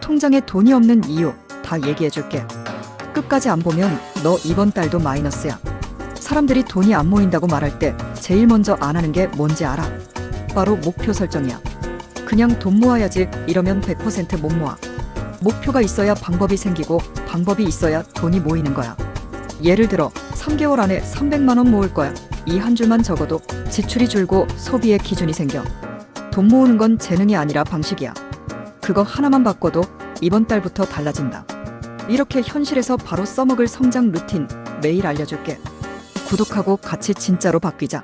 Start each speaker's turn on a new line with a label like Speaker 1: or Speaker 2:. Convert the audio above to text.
Speaker 1: 통장에 돈이 없는 이유 다 얘기해줄게. 끝까지 안 보면 너 이번 달도 마이너스야. 사람들이 돈이 안 모인다고 말할 때 제일 먼저 안 하는 게 뭔지 알아? 바로 목표 설정이야. 그냥 돈 모아야지 이러면 100% 못 모아. 목표가 있어야 방법이 생기고 방법이 있어야 돈이 모이는 거야. 예를 들어 3개월 안에 300만 원 모을 거야. 이 한 줄만 적어도 지출이 줄고 소비의 기준이 생겨. 돈 모으는 건 재능이 아니라 방식이야. 그거 하나만 바꿔도 이번 달부터 달라진다. 이렇게 현실에서 바로 써먹을 성장 루틴 매일 알려줄게. 구독하고 같이 진짜로 바뀌자.